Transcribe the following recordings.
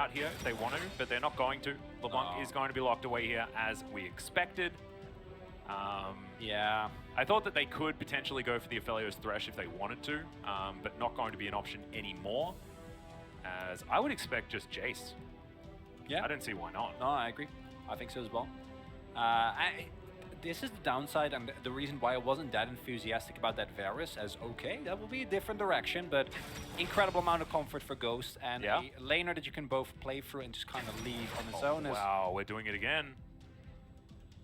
out here if they want to, but they're not going to. LeBlanc is going to be locked away here as we expected. Yeah. I thought that they could potentially go for the Aphelios Thresh if they wanted to, but not going to be an option anymore, as I would expect just Jace. Yeah. I don't see why not. No, I agree. I think so as well. This is the downside, and the reason why I wasn't that enthusiastic about that Varus, as okay, that will be a different direction, but incredible amount of comfort for Ghost, and a laner that you can both play through and just kind of leave on its own. Wow, we're doing it again.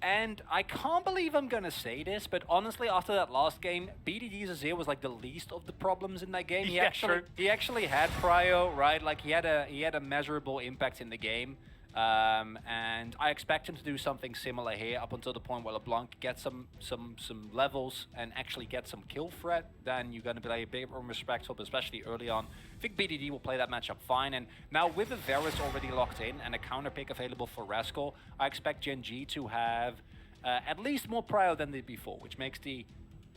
And I can't believe I'm gonna say this, but honestly, after that last game, BDD's Azir was like the least of the problems in that game. He actually had prio, right? Like he had a measurable impact in the game. And I expect him to do something similar here up until the point where LeBlanc gets some levels and actually get some kill threat. Then you're going to be a bit more respectful, but especially early on. I think BDD will play that matchup fine. And now with the Varus already locked in and a counter pick available for Rascal, I expect Gen.G to have at least more prio than they did before, which makes the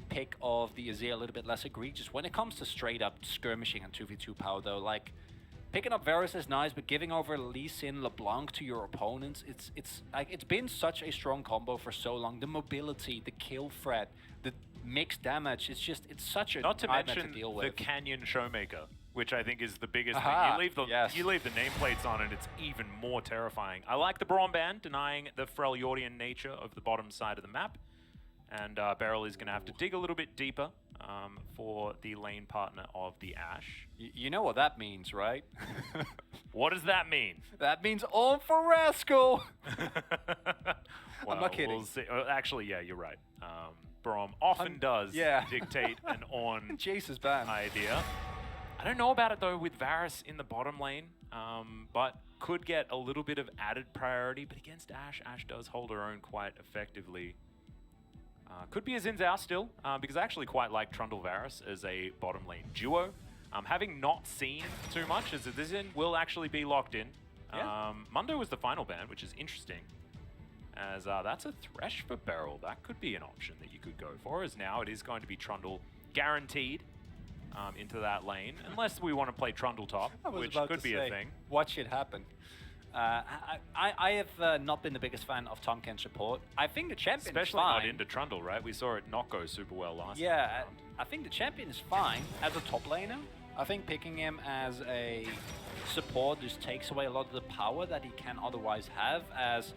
pick of the Azir a little bit less egregious. When it comes to straight up skirmishing and 2v2 power though, like, picking up Varus is nice, but giving over Lee Sin, LeBlanc to your opponents, it's been such a strong combo for so long. The mobility, the kill threat, the mixed damage, it's such a nightmare to deal with. Not to mention the Canyon Showmaker, which I think is the biggest thing. You leave the nameplates on and it's even more terrifying. I like the Braum Band, denying the Freljordian nature of the bottom side of the map. And Beryl is going to have to dig a little bit deeper for the lane partner of the Ashe. You know what that means, right? What does that mean? That means all for Rascal! Well, I'm not kidding. We'll see. Actually, yeah, you're right. Braum often does dictate an on Jace's ban idea. I don't know about it though with Varus in the bottom lane, but could get a little bit of added priority. But against Ashe, Ashe does hold her own quite effectively. Could be a Xin Zhao still, because I actually quite like Trundle Varus as a bottom lane duo. Having not seen too much, as this in will actually be locked in. Mundo was the final ban, which is interesting, as that's a Thresh for Beryl. That could be an option that you could go for, as now it is going to be Trundle guaranteed into that lane, unless we want to play Trundle top, which could be a thing. Watch it happen. I have not been the biggest fan of Tomken support. I think the champion Especially is fine. not into Trundle, right? We saw it not go super well last time. Yeah, I think the champion is fine as a top laner. I think picking him as a support just takes away a lot of the power that he can otherwise have, as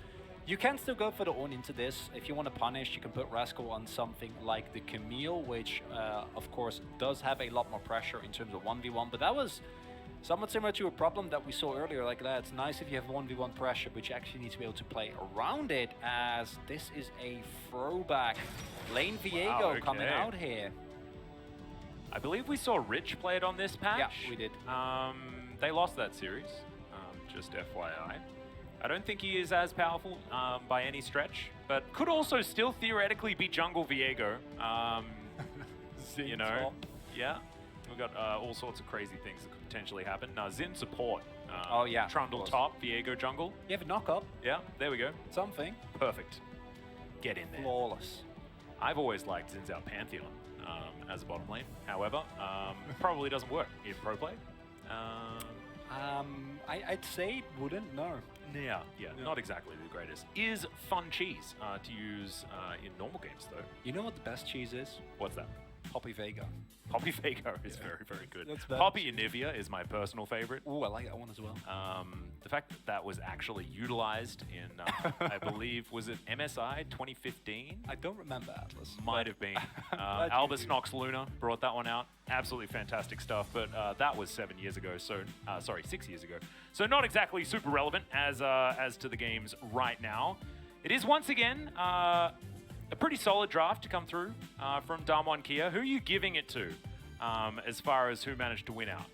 you can still go for the Ornn into this. If you want to punish, you can put Rascal on something like the Camille, which of course does have a lot more pressure in terms of 1v1, but that was somewhat similar to a problem that we saw earlier. Like that, it's nice if you have 1v1 pressure, but you actually need to be able to play around it, as this is a throwback. Lane Viego coming out here. I believe we saw Rich play it on this patch. Yeah, we did. They lost that series, just FYI. I don't think he is as powerful by any stretch, but could also still theoretically be jungle Viego. You know, yeah. We've got all sorts of crazy things that could potentially happen. Xin support. Trundle top, Viego jungle. You have a knock-up. Yeah, there we go. Something. Perfect. Get in there. Flawless. I've always liked Xin Zhao Pantheon as a bottom lane. However, probably doesn't work in pro play. I'd say it wouldn't, no. Yeah, not exactly the greatest. Is fun cheese to use in normal games, though. You know what the best cheese is? What's that? Poppy Vega. Poppy Vega is very, very good. Poppy Anivia is my personal favorite. Ooh, I like that one as well. The fact that that was actually utilized in, I believe, was it MSI 2015? I don't remember Atlas. Might have been. Albus Nox Luna brought that one out. Absolutely fantastic stuff, but that was 7 years ago, so, sorry, 6 years ago. So not exactly super relevant as to the games right now. It is once again, a pretty solid draft to come through from Damwon Kia. Who are you giving it to as far as who managed to win out?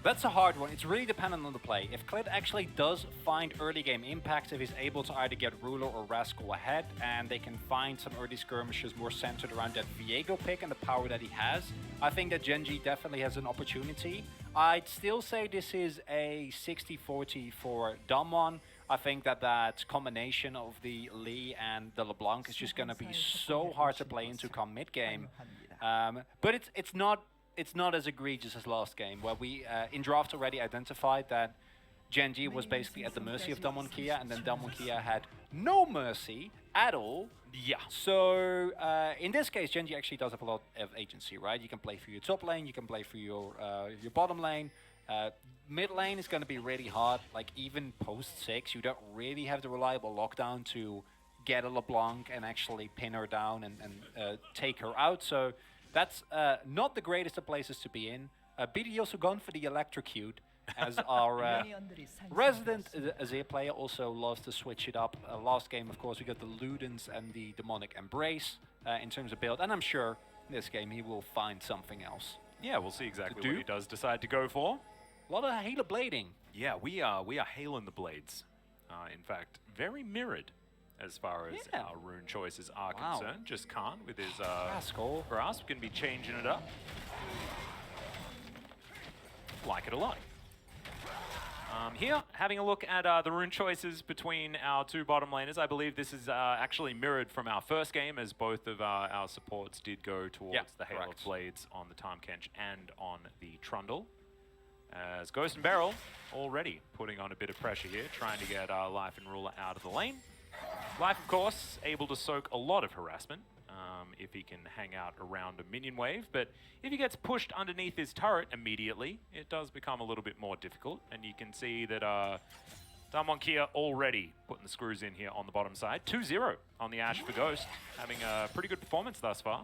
That's a hard one. It's really dependent on the play. If Klid actually does find early game impact, if he's able to either get Ruler or Rascal ahead, and they can find some early skirmishes more centered around that Viego pick and the power that he has, I think that Gen.G definitely has an opportunity. I'd still say this is a 60-40 for Damwon. I think that that combination of the Lee and the LeBlanc is just going to be so hard to play into come mid-game. But it's not it's not as egregious as last game, where we in draft already identified that Gen.G was basically at the mercy of Damwon, and then Damwon had no mercy at all. Yeah. So in this case, Gen.G actually does have a lot of agency, right? You can play for your top lane, you can play for your bottom lane. Mid lane is going to be really hard. Like even post 6, you don't really have the reliable lockdown to get a LeBlanc and actually pin her down and take her out. So that's not the greatest of places to be in. BDD also gone for the electrocute, as our resident Azir player also loves to switch it up. Last game, of course, we got the Ludens and the Demonic Embrace in terms of build, and I'm sure this game he will find something else. Yeah, we'll see exactly what he does decide to go for. A lot of Halo blading. Yeah, we are hailing the blades. In fact, very mirrored as far as our rune choices are concerned. Just Khan with his grasp can be changing it up. Like it a lot. Here, having a look at the rune choices between our two bottom laners, I believe this is actually mirrored from our first game, as both of our supports did go towards the Hail of Blades on the Tahm Kench and on the Trundle. As Ghost and Beryl already putting on a bit of pressure here, trying to get Life and Ruler out of the lane. Life, of course, able to soak a lot of harassment if he can hang out around a minion wave, but if he gets pushed underneath his turret immediately, it does become a little bit more difficult, and you can see that Damwon already putting the screws in here on the bottom side. 2-0 on the Ashe for Ghost, having a pretty good performance thus far.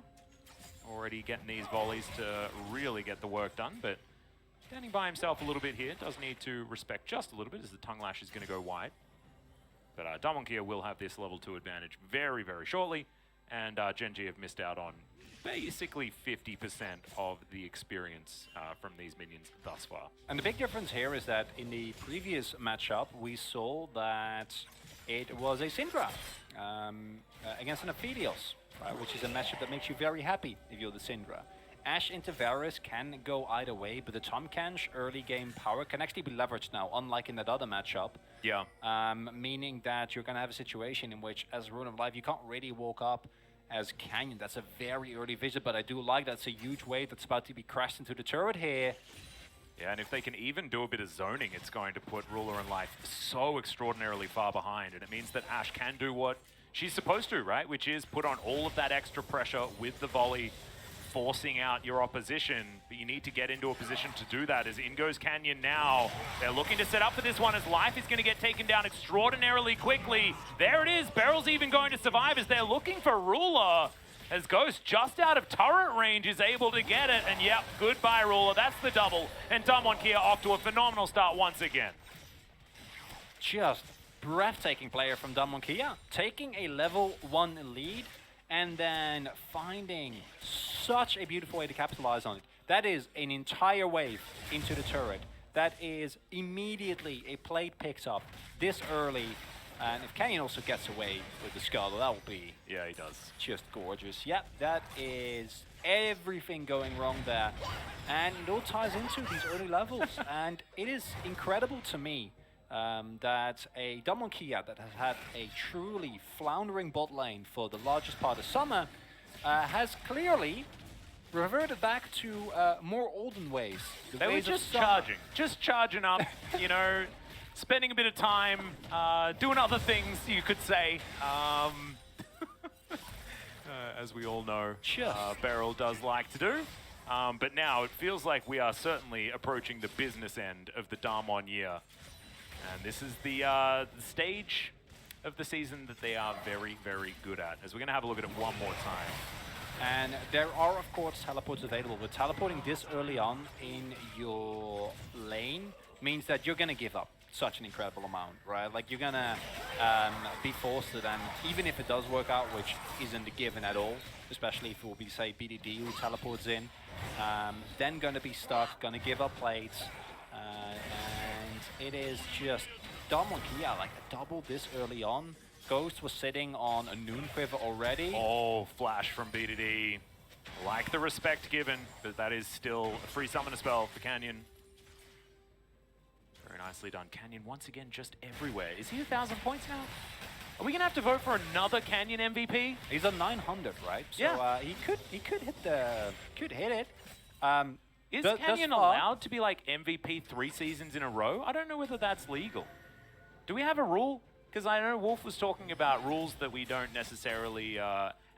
Already getting these volleys to really get the work done, but standing by himself a little bit here. Does need to respect just a little bit as the tongue lash is going to go wide. But Damwon will have this level 2 advantage very, very shortly. And Gen.G have missed out on basically 50% of the experience from these minions thus far. And the big difference here is that in the previous matchup, we saw that it was a Syndra against an Aphelios, which is a matchup that makes you very happy if you're the Syndra. Ashe into Varus can go either way, but the Tahm Kench early game power can actually be leveraged now, unlike in that other matchup. Yeah. Meaning that you're going to have a situation in which, as Rune of Life, you can't really walk up as Canyon. That's a very early visit, but I do like that's a huge wave that's about to be crashed into the turret here. Yeah, and if they can even do a bit of zoning, it's going to put Ruler and Life so extraordinarily far behind, and it means that Ashe can do what she's supposed to, right? Which is put on all of that extra pressure with the volley, forcing out your opposition, but you need to get into a position to do that. As in goes Canyon now. They're looking to set up for this one as Life is going to get taken down extraordinarily quickly. There it is. Beryl's even going to survive as they're looking for Ruler. As Ghost, just out of turret range, is able to get it. And yep, goodbye Ruler. That's the double. And Damwon off to a phenomenal start once again. Just breathtaking player from Damwon, taking a level 1 lead and then finding such a beautiful way to capitalize on it. That is an entire wave into the turret. That is immediately a plate picks up this early. And if Canyon also gets away with the skull, that will be... Yeah, he does. Just gorgeous. Yep, that is everything going wrong there. And it all ties into these early levels. And it is incredible to me that a Damwon that has had a truly floundering bot lane for the largest part of summer has clearly reverted back to more olden ways. They were just charging up, you know, spending a bit of time doing other things, you could say. As we all know, Beryl does like to do. But now it feels like we are certainly approaching the business end of the Damwon year. And this is the stage of the season that they are very, very good at. As we're going to have a look at it one more time. And there are, of course, teleports available, but teleporting this early on in your lane means that you're going to give up such an incredible amount, right? Like, you're going to be forced to then, even if it does work out, which isn't a given at all, especially if it will be, say, BDD who teleports in, then going to be stuck, going to give up plates. And it is just Damwon, like a double this early on. Ghost was sitting on a Noon Quiver already. Oh, flash from BDD. Like the respect given, but that is still a free summoner spell for Canyon. Very nicely done. Canyon once again just everywhere. Is he 1,000 points now? Are we gonna have to vote for another Canyon MVP? He's on 900, right? So yeah. He could hit it. Is Canyon allowed to be like MVP 3 seasons in a row? I don't know whether that's legal. Do we have a rule? Because I know Wolf was talking about rules that we don't necessarily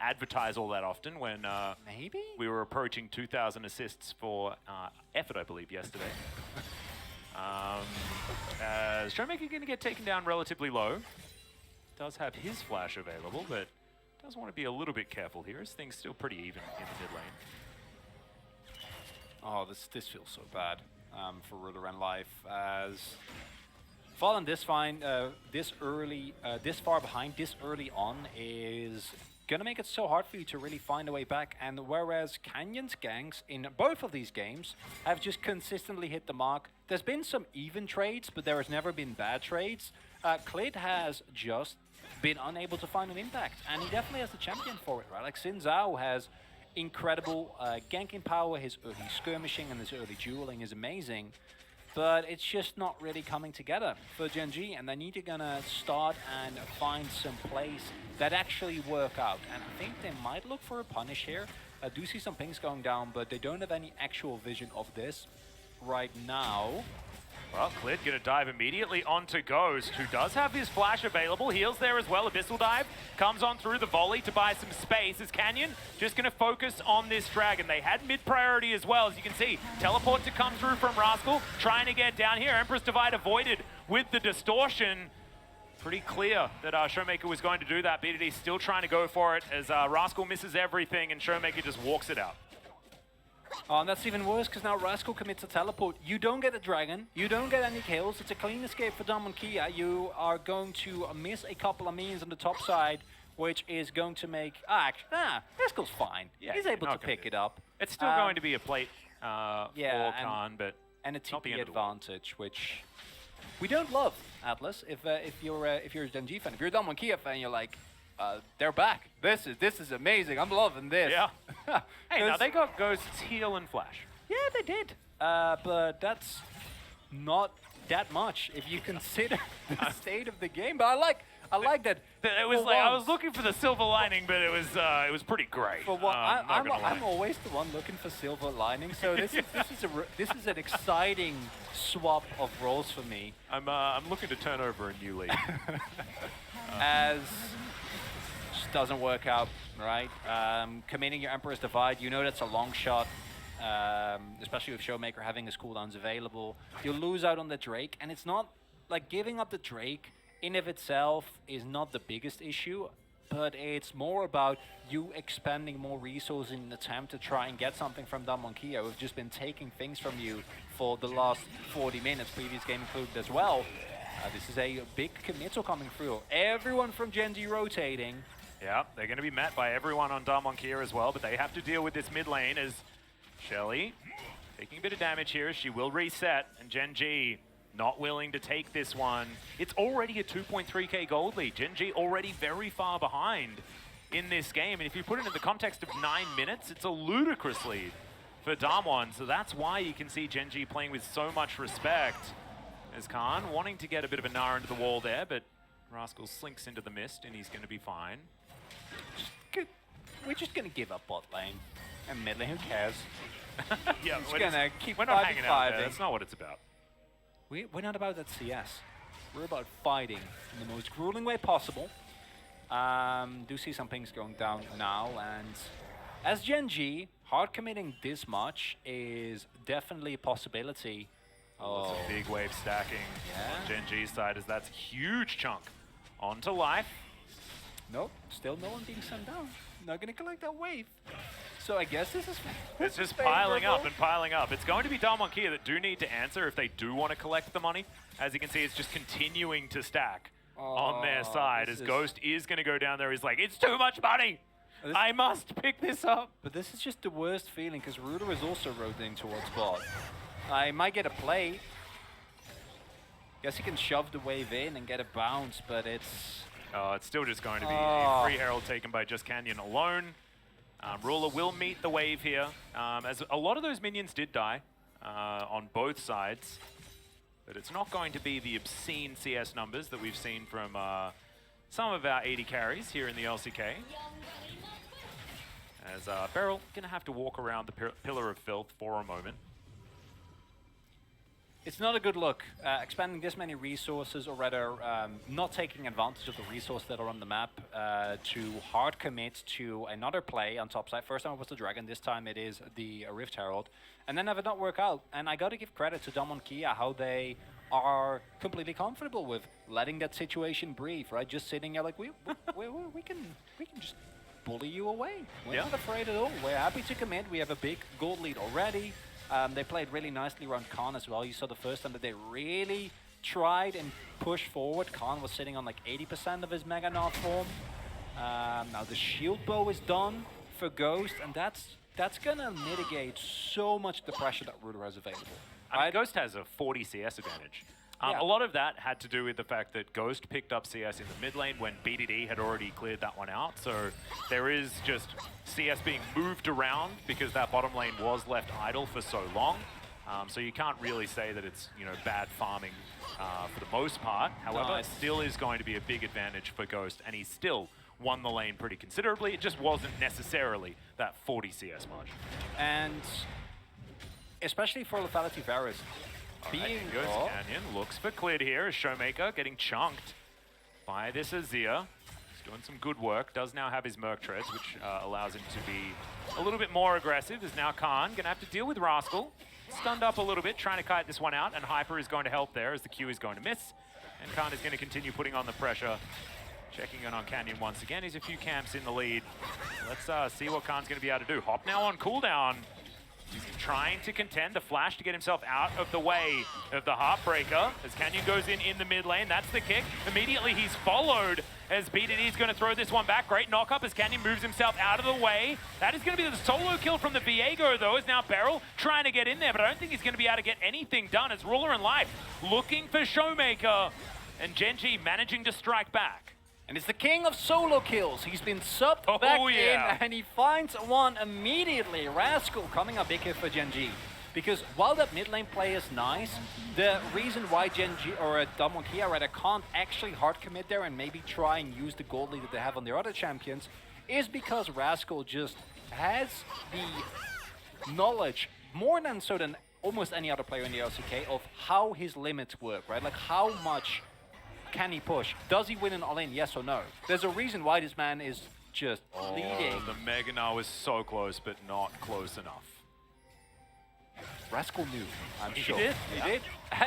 advertise all that often when maybe we were approaching 2,000 assists for effort, I believe, yesterday. Showmaker going to get taken down relatively low. Does have his flash available, but does want to be a little bit careful here. His thing's still pretty even in the mid lane. Oh, this feels so bad for Ruler and Life, as falling this far behind this early on is gonna make it so hard for you to really find a way back. And whereas Canyon's ganks in both of these games have just consistently hit the mark, there's been some even trades, but there has never been bad trades. Clid has just been unable to find an impact, and he definitely has the champion for it, right? Like Xin Zhao has incredible ganking power, his early skirmishing and his early dueling is amazing, but it's just not really coming together for Gen.G, and they need to gonna start and find some plays that actually work out. And I think they might look for a punish here. I do see some pings going down, but they don't have any actual vision of this right now. Well, Clid going to dive immediately onto Ghost, who does have his flash available. Heals there as well. Abyssal dive comes on through the volley to buy some space. As Canyon just going to focus on this dragon. They had mid priority as well, as you can see. Teleport to come through from Rascal, trying to get down here. Empress Divide avoided with the distortion. Pretty clear that Showmaker was going to do that. BDD still trying to go for it as Rascal misses everything and Showmaker just walks it out. Oh, and that's even worse because now Rascal commits a teleport. You don't get the dragon, you don't get any kills. It's a clean escape for Damwon. You are going to miss a couple of minions on the top side, which is going to make... Rascal's fine. Yeah, he's able to pick it up. It's still going to be a plate for Khan, but and a TP advantage, which we don't love, Atlas. If you're a Gen.G fan, if you're a Damwon fan, you're like, they're back. This is amazing. I'm loving this. Yeah. Hey, now they got Ghost's heal and flash. Yeah, they did. But that's not that much if you consider the state of the game. But I like that. It was like I was looking for the silver lining, but it was pretty great. For what I'm always the one looking for silver lining. So this is an exciting swap of roles for me. I'm looking to turn over a new leaf. As just doesn't work out, right? Committing your Emperor's Divide, you know that's a long shot. Especially with Showmaker having his cooldowns available. You'll lose out on the Drake, and it's not like giving up the Drake in of itself is not the biggest issue, but it's more about you expending more resources in an attempt to try and get something from Damwon, who've just been taking things from you for the last 40 minutes, previous game included as well. This is a big committal coming through. Everyone from Gen.G rotating. Yeah, they're going to be met by everyone on Damwon as well, but they have to deal with this mid lane as Shelly taking a bit of damage here. She will reset, and Gen.G not willing to take this one. It's already a 2.3k gold lead. Gen.G already very far behind in this game, and if you put it in the context of 9 minutes, it's a ludicrous lead for Damwon. So that's why you can see Gen.G playing with so much respect. As Khan wanting to get a bit of a Nara into the wall there, but Rascal slinks into the mist, and he's going to be fine. We're just going to give up bot lane. And mid lane, who cares? Yeah, we're not hanging out there. That's not what it's about. We're not about that CS. We're about fighting in the most grueling way possible. Do see some pings going down now, and as Gen.G, hard committing this much is definitely a possibility. Oh, it's a big wave stacking on Gen.G's side, as that's a huge chunk onto life. Nope, still no one being sent down. Not gonna collect that wave. So I guess this is it's just piling up and piling up. It's going to be Damwon that do need to answer if they do want to collect the money. As you can see, it's just continuing to stack on their side, as Ghost is going to go down there. He's like, it's too much money. I must pick this up. But this is just the worst feeling, because Ruder is also rotating towards bot. I might get a play. Guess he can shove the wave in and get a bounce, but it's... Oh, it's still just going to be a free herald taken by just Canyon alone. Ruler will meet the wave here, as a lot of those minions did die on both sides. But it's not going to be the obscene CS numbers that we've seen from some of our 80 carries here in the LCK. as Beryl going to have to walk around the Pillar of Filth for a moment. It's not a good look, expanding this many resources, or rather not taking advantage of the resources that are on the map to hard commit to another play on top side. First time it was the Dragon, this time it is the Rift Herald. And then have it not work out. And I got to give credit to Damwon how they are completely comfortable with letting that situation breathe, right? Just sitting there like, we can just bully you away. We're not afraid at all. We're happy to commit. We have a big gold lead already. They played really nicely around Khan as well. You saw the first time that they really tried and pushed forward. Khan was sitting on like 80% of his Mega Nov form. Now the shield bow is done for Ghost, and that's gonna mitigate so much the pressure that Ruler has available. I mean, Ghost has a 40 CS advantage. A lot of that had to do with the fact that Ghost picked up CS in the mid lane when BDD had already cleared that one out. So there is just CS being moved around because that bottom lane was left idle for so long. So you can't really say that it's, you know, bad farming for the most part. However, it still is going to be a big advantage for Ghost, and he still won the lane pretty considerably. It just wasn't necessarily that 40 CS margin. And especially for Lethality Varus, Canyon looks for cleared here as Showmaker getting chunked by this Azir. He's doing some good work. Does now have his Merc Treads, which allows him to be a little bit more aggressive. There's now Khan gonna have to deal with Rascal. Stunned up a little bit, trying to kite this one out, and Hyper is going to help there as the Q is going to miss. And Khan is going to continue putting on the pressure. Checking in on Canyon once again. He's a few camps in the lead. Let's see what Khan's going to be able to do. Hop now on cooldown. He's trying to contend the flash to get himself out of the way of the Heartbreaker. As Canyon goes in the mid lane, that's the kick. Immediately he's followed as BDD is going to throw this one back. Great knock up as Canyon moves himself out of the way. That is going to be the solo kill from the Viego though, as now Beryl trying to get in there, but I don't think he's going to be able to get anything done as Ruler and Life looking for Showmaker, and Gen.G managing to strike back. And it's the king of solo kills. He's been subbed back in, and he finds one immediately. Rascal coming up big here for Gen.G. Because while that mid lane play is nice, the reason why Gen.G, or Damwon rather, can't actually hard commit there and maybe try and use the gold lead that they have on their other champions is because Rascal just has the knowledge, more than so than almost any other player in the LCK, of how his limits work, right? Like how much can he push? Does he win an all-in, yes or no? There's a reason why this man is just leading. The Mega Gnar was so close, but not close enough. Rascal knew, I'm sure. He did. He did.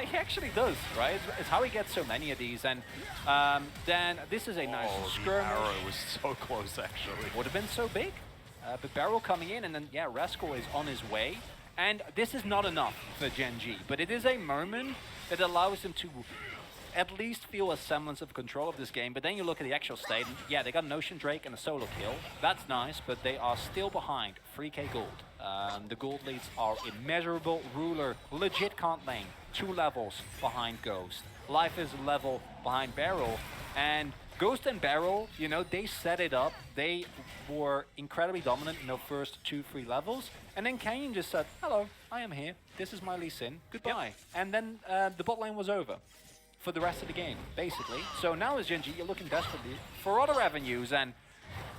He actually does, right? It's how he gets so many of these. And then this is a nice skirmish. The arrow was so close, actually. Would have been so big. But Beryl coming in, and then, yeah, Rascal is on his way. And this is not enough for Gen.G, but it is a moment that allows him to at least feel a semblance of control of this game. But then you look at the actual state, and yeah, they got an Ocean Drake and a solo kill. That's nice, but they are still behind 3k gold. The gold leads are immeasurable. Ruler legit can't lane. 2 levels behind Ghost. Life is a level behind Beryl. And Ghost and Beryl, you know, they set it up. They were incredibly dominant in the first 2-3 levels. And then Canyon just said, hello, I am here. This is my Lee Sin. Goodbye. Yep. And then the bot lane was over for the rest of the game, basically. So now as Gen.G, you're looking desperately for other avenues, and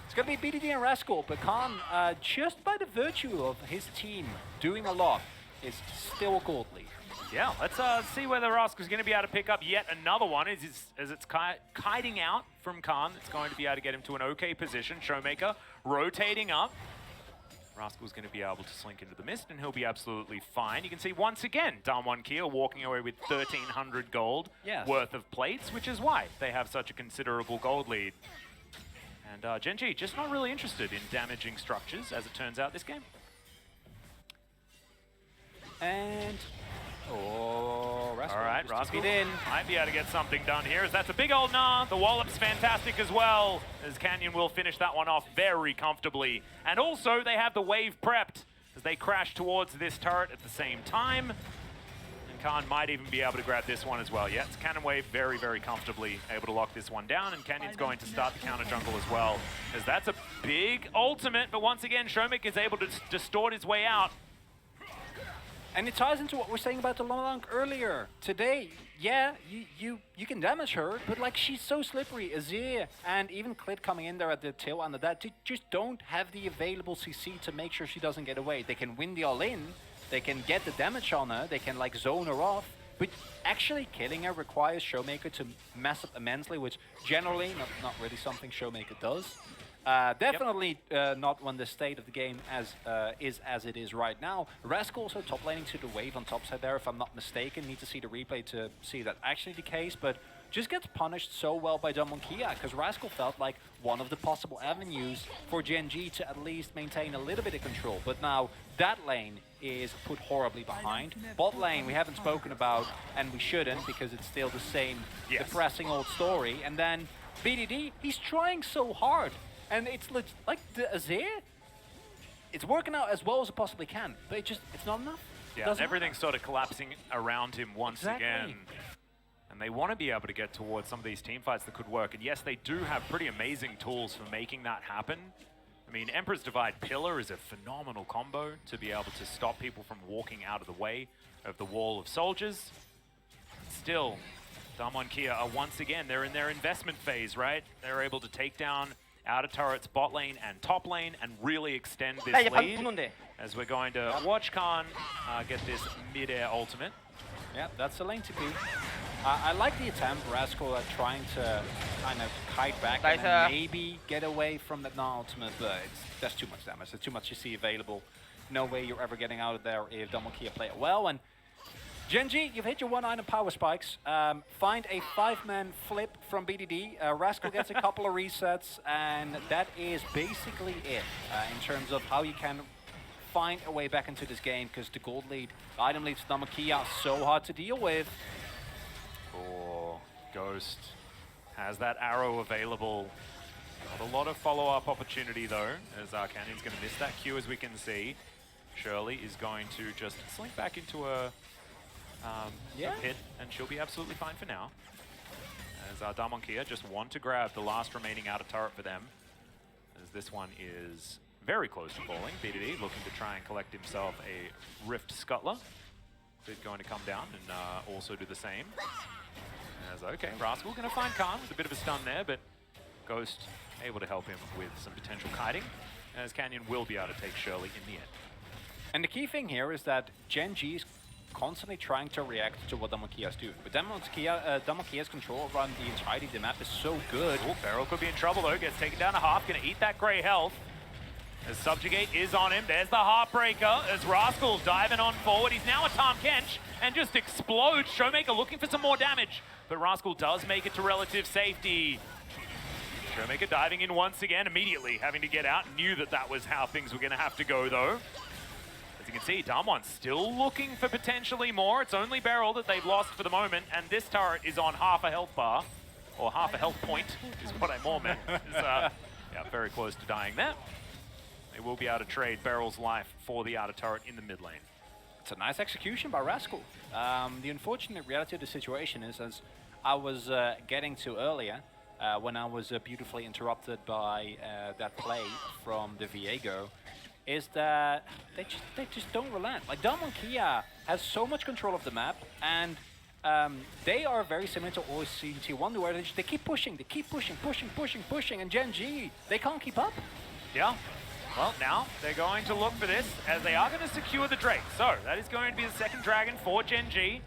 it's going to be BDD and Rascal, but Khan, just by the virtue of his team doing a lot, is still a gold lead. Yeah, let's see whether Rascal's going to be able to pick up yet another one as it's kiting out from Khan. It's going to be able to get him to an okay position. Showmaker rotating up. Rascal's going to be able to slink into the mist, and he'll be absolutely fine. You can see once again, Damwon walking away with 1,300 gold worth of plates, which is why they have such a considerable gold lead. And Gen.G just not really interested in damaging structures, as it turns out this game. And Rascal. All right, Rascal in. might be able to get something done here, as that's a big old Gnar. The wallop's fantastic as well, as Canyon will finish that one off very comfortably. And also, they have the wave prepped as they crash towards this turret at the same time. And Khan might even be able to grab this one as well. Yeah, it's Cannon Wave very, very comfortably able to lock this one down, and Canyon's going to start the counter jungle as well, as that's a big ultimate. But once again, Showmaker is able to distort his way out. And it ties into what we were saying about the LeBlanc earlier. Today, yeah, you can damage her, but like she's so slippery. Azir and even Clit coming in there at the tail end of that, they just don't have the available CC to make sure she doesn't get away. They can win the all-in, they can get the damage on her, they can like zone her off, but actually killing her requires Showmaker to mess up immensely, which generally not really something Showmaker does. Definitely not when the state of the game is as it is right now. Rask also top laning to the wave on top side there, if I'm not mistaken. Need to see the replay to see that actually the case, but just gets punished so well by Damwon, because Rascal felt like one of the possible avenues for Gen.G to at least maintain a little bit of control. But now that lane is put horribly behind. Bot lane we haven't spoken about, and we shouldn't, because it's still the same depressing old story. And then BDD, he's trying so hard. And it's like the Azir, it's working out as well as it possibly can, but it's not enough. Yeah, and everything's sort of collapsing around him once again. And they want to be able to get towards some of these team fights that could work. And yes, they do have pretty amazing tools for making that happen. I mean, Emperor's Divide Pillar is a phenomenal combo to be able to stop people from walking out of the way of the wall of soldiers. Still, Damwon are once again, they're in their investment phase, right? They're able to take down outer turrets, bot lane and top lane, and really extend this lead as we're going to watch Khan get this mid-air ultimate. Yeah, that's the lane to be. I like the attempt, Rascal, at trying to kind of kite back and maybe get away from that non-ultimate, but that's too much damage. There's too much you see available. No way you're ever getting out of there if Damwon play it well. And Gen.G, you've hit your one-item power spikes. Find a 5-man flip from BDD. Rascal gets a couple of resets, and that is basically it in terms of how you can find a way back into this game, because the gold lead, the item leads Damwon are so hard to deal with. Oh, Ghost has that arrow available. Not a lot of follow-up opportunity, though, as Canyon's going to miss that Q, as we can see. Shirley is going to just slink back into a pit, and she'll be absolutely fine for now. As Damwon just want to grab the last remaining outer turret for them, as this one is very close to falling. BDD looking to try and collect himself a Rift Scuttler. Is going to come down and also do the same. As okay, Rascal going to find Khan with a bit of a stun there, but Ghost able to help him with some potential kiting, as Canyon will be able to take Shirley in the end. And the key thing here is that Gen.G is constantly trying to react to what Damwon is doing. But Damwon's control around the entirety of the map is so good. Oh, Beryl could be in trouble though, gets taken down to half, gonna eat that grey health. As Subjugate is on him, there's the Heartbreaker, as Rascal diving on forward. He's now a Tahm Kench, and just explodes. Showmaker looking for some more damage, but Rascal does make it to relative safety. Showmaker diving in once again, immediately having to get out. Knew that that was how things were gonna have to go though. As you can see, Damwon still looking for potentially more. It's only Beryl that they've lost for the moment, and this turret is on half a health bar, or half a health point, is what I more meant. Yeah, very close to dying there. They will be able to trade Beryl's life for the outer turret in the mid lane. It's a nice execution by Rascal. The unfortunate reality of the situation is, as I was getting to earlier, when I was beautifully interrupted by that play from the Viego, is that they just don't relent. Like, Damwon has so much control of the map, and they are very similar to OSC T1, where they keep pushing, and Gen.G, they can't keep up. Yeah. Well, now they're going to look for this, as they are going to secure the Drake. So that is going to be the second Dragon for Gen.G.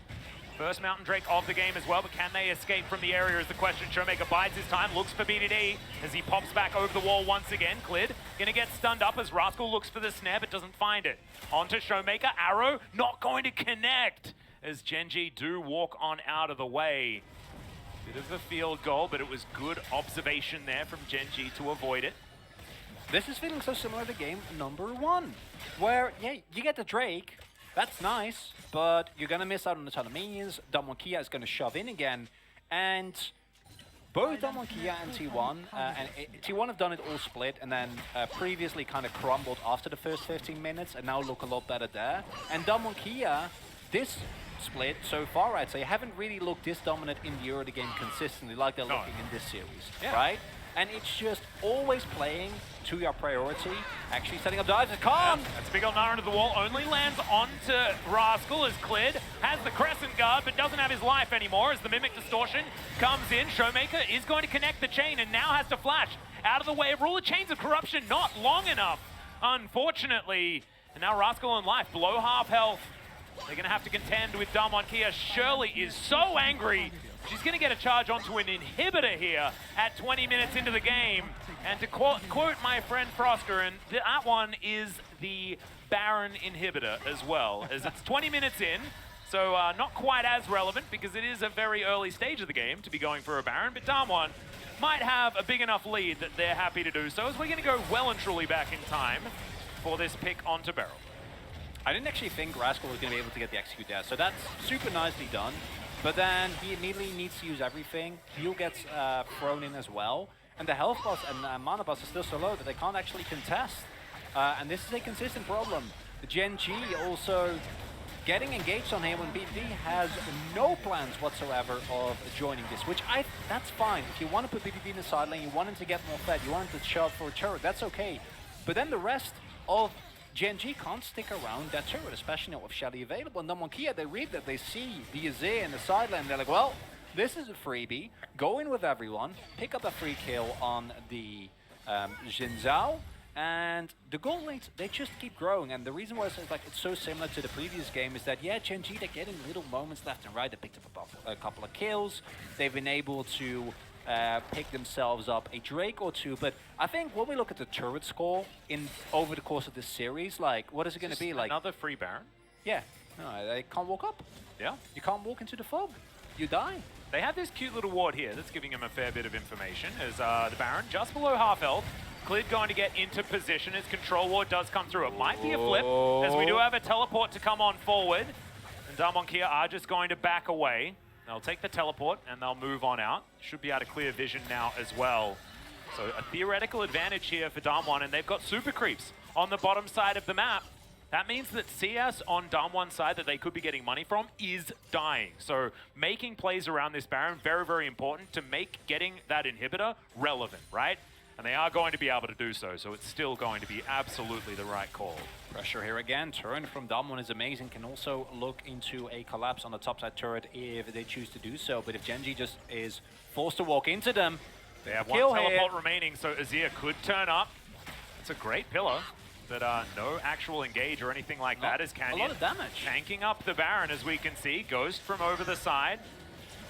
First Mountain Drake of the game as well, but can they escape from the area is the question. Showmaker bides his time, looks for BDD as he pops back over the wall once again. Clid gonna get stunned up as Rascal looks for the snare but doesn't find it. Onto Showmaker, arrow not going to connect as Gen.G do walk on out of the way. Bit of a field goal, but it was good observation there from Gen.G to avoid it. This is feeling so similar to game number 1, where, yeah, you get the Drake, that's nice, but you're gonna miss out on a ton of minions. Damwon is gonna shove in again, and both Damwon and T1, and T1 have done it all split, and then previously kind of crumbled after the first 15 minutes, and now look a lot better there. And Damwon, this split so far, I'd say, haven't really looked this dominant in the early game consistently like they're looking in this series, right? and it's just always playing to your priority. Actually setting up dives, it's calm. That's a big old Nara into the wall, only lands onto Rascal as Clid has the Crescent Guard, but doesn't have his life anymore as the Mimic Distortion comes in. Showmaker is going to connect the chain and now has to flash out of the way of Ruler. Chains of Corruption not long enough, unfortunately. And now Rascal on life, below half health. They're going to have to contend with Damwon. Shirley is so angry. She's going to get a charge onto an inhibitor here at 20 minutes into the game. And to quote my friend Frosker, and that one is the Baron inhibitor as well, as it's 20 minutes in. So not quite as relevant because it is a very early stage of the game to be going for a Baron, but Damwon might have a big enough lead that they're happy to do so, as we're going to go well and truly back in time for this pick onto Beryl. I didn't actually think Rascal was going to be able to get the execute there, so that's super nicely done. But then he immediately needs to use everything. Heal gets thrown in as well. And the health boss and mana boss are still so low that they can't actually contest. And this is a consistent problem. The Gen.G also getting engaged on him when BD has no plans whatsoever of joining this, which that's fine. If you want to put BDD in the side lane, you want him to get more fed, you want him to shove for a turret, that's okay. But then the rest of Gen.G can't stick around that turret, especially not with Shelly available. And Damwon, they read that, they see the Azir in the side lane, they're like, well, this is a freebie. Go in with everyone, pick up a free kill on the Xin Zhao, and the gold lanes, they just keep growing. And the reason why it's so similar to the previous game is that, yeah, Gen.G, they're getting little moments left and right. They picked up a couple of kills. They've been able to pick themselves up a Drake or two. But I think when we look at the turret score over the course of this series, like, what is it going to be like? Another free Baron? Yeah. No, they can't walk up. Yeah. You can't walk into the fog. You die. They have this cute little ward here that's giving him a fair bit of information as the Baron just below half health. Clid going to get into position as control ward does come through. It might be a flip as we do have a teleport to come on forward. And Damwon are just going to back away. They'll take the teleport and they'll move on out. Should be able to clear vision now as well. So a theoretical advantage here for Damwon, and they've got super creeps on the bottom side of the map. That means that CS on Damwon's side that they could be getting money from is dying. So making plays around this Baron, very, very important to make getting that inhibitor relevant, right? And they are going to be able to do so, so it's still going to be absolutely the right call. Pressure here again. Turn from Damwon is amazing. Can also look into a collapse on the top side turret if they choose to do so. But if Gen.G just is forced to walk into them, they have one teleport remaining, so Azir could turn up. It's a great pillar, but no actual engage or anything like that as Canyon. A lot of damage. Tanking up the Baron, as we can see. Ghost from over the side.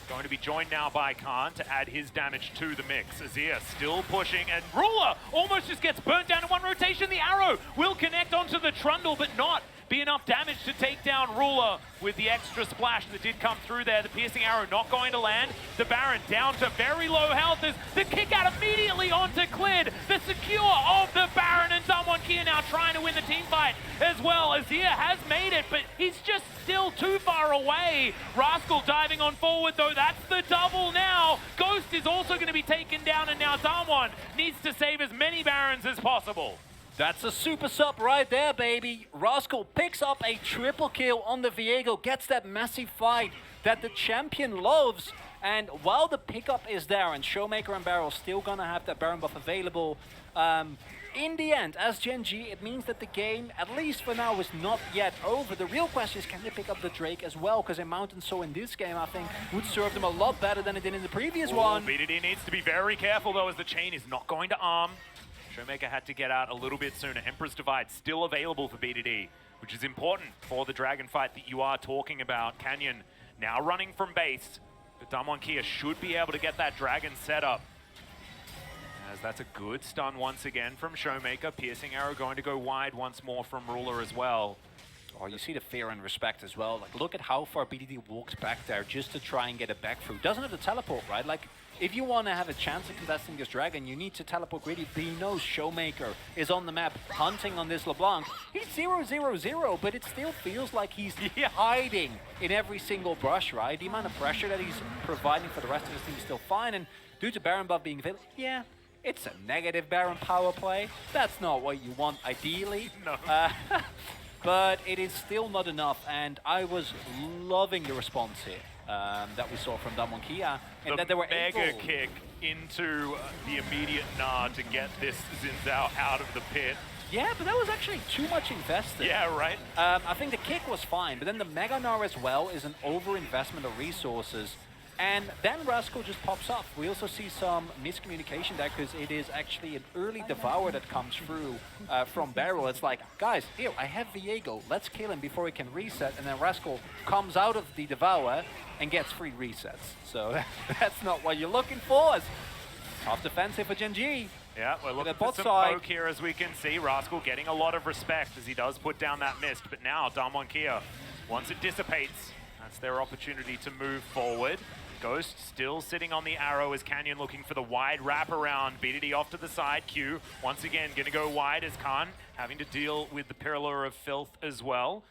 Going to be joined now by Khan to add his damage to the mix. Azir still pushing, and Ruler almost just gets burnt down in one rotation. The arrow will connect onto the Trundle, but not be enough damage to take down Ruler with the extra splash that did come through there. The piercing arrow not going to land. The Baron down to very low health as the kick out immediately onto Clid. The secure of the Baron, and Damwon now trying to win the team fight as well. Azir has made it, but he's just still too far away. Rascal diving on forward though, that's the double now. Ghost is also going to be taken down, and now Damwon needs to save as many Barons as possible. That's a super sub right there, baby. Rascal picks up a triple kill on the Viego, gets that massive fight that the champion loves. And while the pickup is there and Showmaker and Beryl still gonna have that Baron buff available, in the end, as Gen.G, it means that the game, at least for now, is not yet over. The real question is, can they pick up the Drake as well? Because a Mountain Soul in this game, I think, would serve them a lot better than it did in the previous one. BDD needs to be very careful, though, as the chain is not going to arm. Showmaker had to get out a little bit sooner. Emperor's Divide still available for BDD, which is important for the dragon fight that you are talking about. Canyon now running from base, but Damwon should be able to get that dragon set up. As that's a good stun once again from Showmaker. Piercing arrow going to go wide once more from Ruler as well. Oh, you see the fear and respect as well. Like, look at how far BDD walked back there just to try and get it back through. Doesn't have to teleport, right? Like, if you want to have a chance of contesting this dragon, you need to teleport greedy. But he knows Showmaker is on the map hunting on this LeBlanc. He's 0-0-0, but it still feels like he's hiding in every single brush, right? The amount of pressure that he's providing for the rest of his team is still fine. And due to Baron buff being available, yeah, it's a negative Baron power play. That's not what you want ideally. No. But it is still not enough, and I was loving the response here. that we saw from Damwon Kia, and that the they were mega able... kick into the immediate Gnar to get this Xin Zhao out of the pit. Yeah, but that was actually too much invested. Yeah, right. I think the kick was fine, but then the Mega Gnar as well is an over-investment of resources. And then Rascal just pops up. We also see some miscommunication there because it is actually an early Devour that comes through from Barrel. It's like, guys, here, I have Viego. Let's kill him before he can reset. And then Rascal comes out of the Devour and gets free resets. So that's not what you're looking for. It's tough defensive for Gen.G. Yeah, we're looking for some poke here, as we can see. Rascal getting a lot of respect as he does put down that mist. But now, Damwon Kia, once it dissipates, that's their opportunity to move forward. Ghost still sitting on the arrow as Canyon looking for the wide wraparound. BDD off to the side. Q once again going to go wide as Khan having to deal with the Pillar of Filth as well.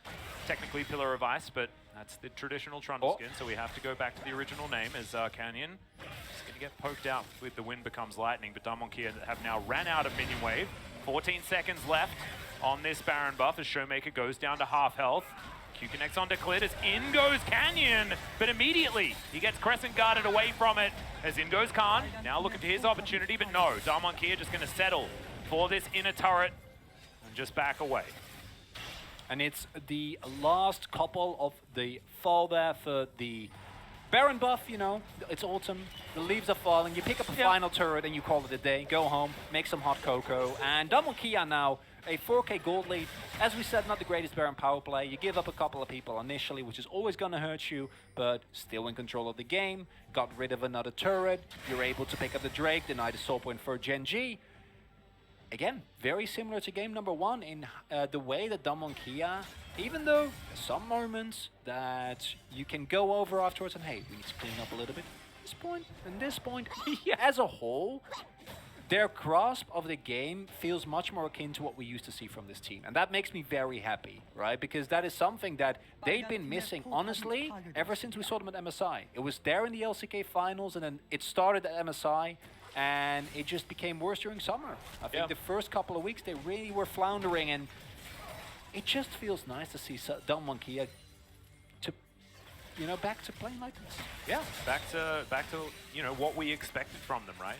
Technically Pillar of Ice, but that's the traditional Trundle skin, so we have to go back to the original name as Canyon is going to get poked out with the Wind Becomes Lightning, but Damwon Kia have now ran out of minion wave. 14 seconds left on this Baron buff as Showmaker goes down to half health. Q connects onto Clit as in goes Canyon, but immediately he gets Crescent guarded away from it as in goes Khan. Now looking for his opportunity, but no, Damwon Kia just going to settle for this inner turret and just back away. And it's the last couple of the fall there for the Baron buff, you know, it's autumn, the leaves are falling, you pick up a final turret and you call it a day, go home, make some hot cocoa, and Damwon Kia now a 4k gold lead. As we said, not the greatest Baron power play. You give up a couple of people initially, which is always going to hurt you, but still in control of the game. Got rid of another turret. You're able to pick up the Drake, deny the soul point for Gen.G. Again, very similar to game number 1 in the way that Damwon Kia, even though some moments that you can go over afterwards and hey, we need to clean up a little bit. This point, as a whole, their grasp of the game feels much more akin to what we used to see from this team. And that makes me very happy, right? Because that is something that they'd been missing, honestly, ever since we saw them at MSI. It was there in the LCK finals, and then it started at MSI, and it just became worse during summer. I think the first couple of weeks, they really were floundering, and it just feels nice to see Damwon Kia back to playing like this. Yeah, back to what we expected from them, right?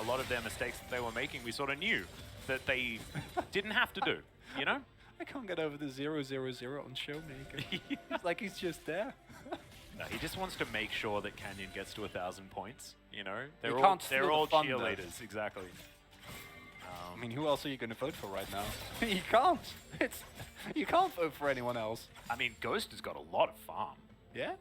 A lot of their mistakes that they were making, we sort of knew that they didn't have to do, you know? I can't get over the 0-0-0 on Showmaker. It's like he's just there. No, he just wants to make sure that Canyon gets to 1,000 points, you know? They're all cheerleaders, exactly. I mean, who else are you going to vote for right now? You can't. You can't vote for anyone else. I mean, Ghost has got a lot of farm. Yeah?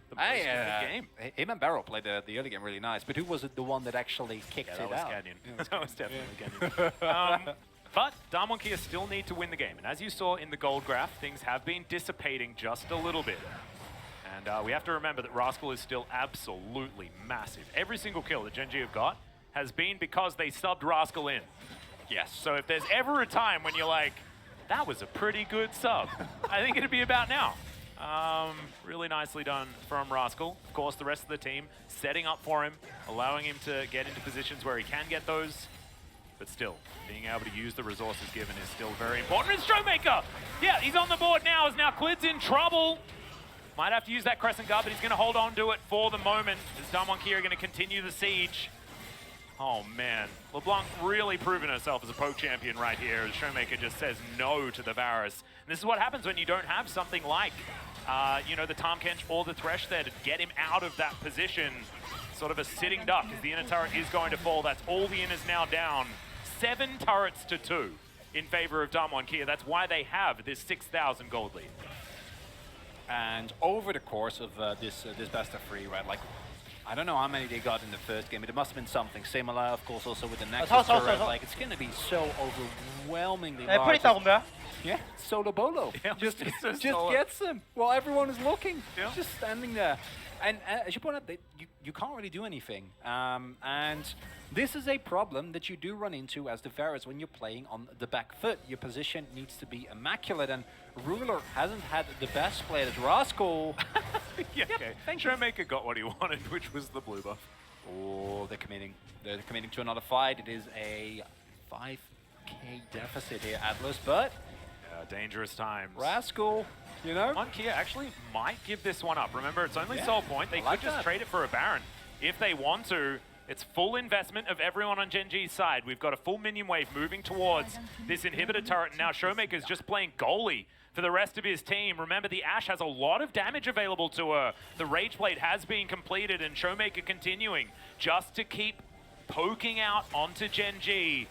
The most in the game. Him and Barrel played the early game really nice, but who was it the one that actually kicked it out? That was Canyon. That was definitely Canyon. But Damwon Kia still need to win the game, and as you saw in the gold graph, things have been dissipating just a little bit. And we have to remember that Rascal is still absolutely massive. Every single kill that Gen.G have got has been because they subbed Rascal in. Yes. So if there's ever a time when you're like, that was a pretty good sub, I think it'd be about now. Really nicely done from Rascal. Of course, the rest of the team setting up for him, allowing him to get into positions where he can get those. But still, being able to use the resources given is still very important. And Showmaker! Yeah, he's on the board now, as now Clid's in trouble. Might have to use that Crescent Guard, but he's going to hold on to it for the moment. As Damwon Kia are going to continue the siege. Oh man, LeBlanc really proven herself as a poke champion right here, as Showmaker just says no to the Varus. And this is what happens when you don't have something like, the Tahm Kench or the Thresh there to get him out of that position. Sort of a sitting duck, as the inner turret is going to fall. That's all the inners now down. 7 turrets to 2 in favor of Damwon Kia. That's why they have this 6,000 gold lead. And over the course of this best of 3, right, like, I don't know how many they got in the first game, but it must have been something similar, of course, also with the Nexus turret. Like, it's going to be so overwhelmingly large. Yeah, solo bolo. Yeah, just gets them while everyone is looking. Yeah. Just standing there. And as you point out, you can't really do anything. And this is a problem that you do run into as the Varus when you're playing on the back foot. Your position needs to be immaculate, and Ruler hasn't had the best play as Rascal. Yeah, okay. Showmaker got what he wanted, which was the blue buff. Oh, they're committing to another fight. It is a 5k deficit here, Atlas, but Dangerous times. Rascal, you know? Kia actually might give this one up. Remember, it's only Soul Point. They like could just trade it for a Baron if they want to. It's full investment of everyone on Gen.G's side. We've got a full minion wave moving towards this inhibitor turret. And now Showmaker's just playing goalie for the rest of his team. Remember, the Ashe has a lot of damage available to her. The Rage Blade has been completed, and Showmaker continuing just to keep poking out onto Gen.G.